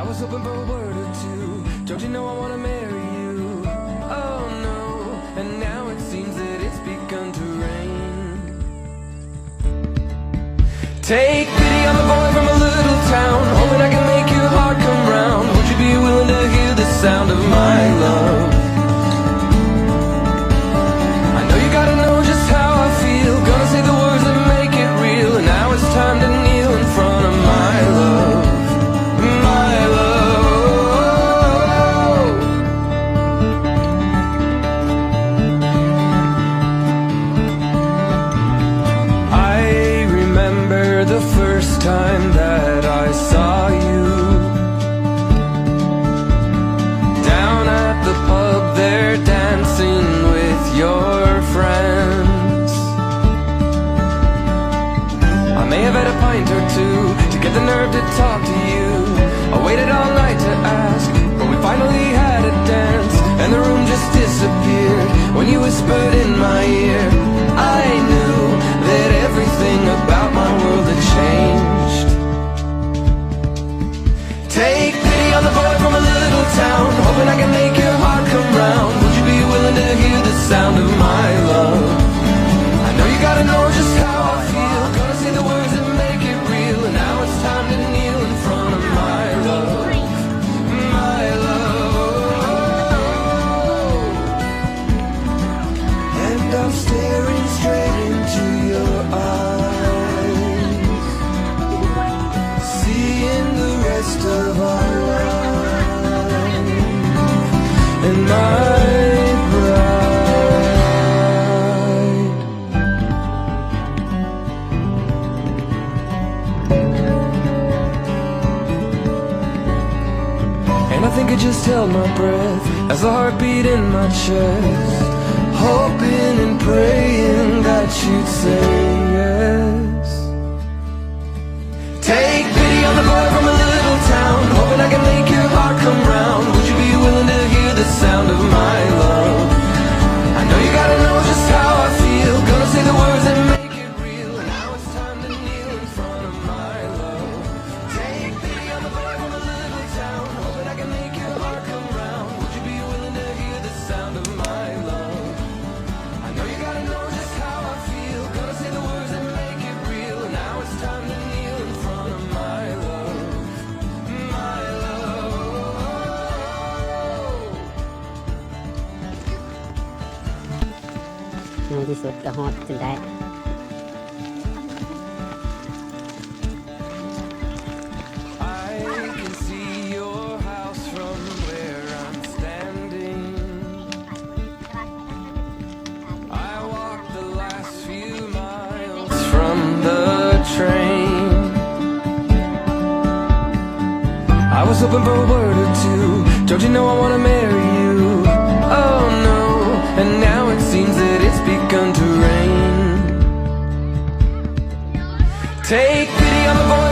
I was hoping for a word or two. Don't you know I wanna marry you? Oh no, and now it seems that it's begun to rain. Take pity on the boy from a little town, hoping I can make your heart come round. Would you be willing to hear the sound of my love? I know you gotta know just how I feel. Gonna say the words that make it real. And now it's time to kneel in front of my love. My love. I remember the first time that I saw you down at the pub there, dancing with your friends. I may have had a pint or two to get the nerve to talk to you. I waited all night to ask, but we finally had a dance, and the room just disappeared when you whispered in my ear. I knew that everything about my world had changed. Take pity on the boy from a little town, hoping I can make your heart come round. Would you be willing to hear the sound of my love? I know you gotta know just how I feel. Gonna say the words that make it real. And now it's time to kneel in front of my love. My love. And I'm staring straight into your eyes, seeing the rest of our life. And my I think I just held my breath as the heartbeat in my chest, hoping and praying that you'd say yes. Take pity on the boy from a little town, hoping I can make your heart come round. Would you be willing to hear the sound of my love? I know you gotta know just how I feel. Gonna say the words that make it real. And now it's time to kneel in front of my love. Take pity on the boy from a little town, hoping I can make your heart come round. Would you be willing to hear the sound of my love? I know you gotta know just how I feel. Gonna say the words that make it real. And now it's time to kneel in front of my love. My love.ในที่สุดก็ฮอดจนได้ I can see your house from where I'm standing. I walked the last few miles from the train. I was hoping for a word or two. Don't you know I wanna marry you? Oh no, and now it seems that it's begun to rain. Take pity on the boy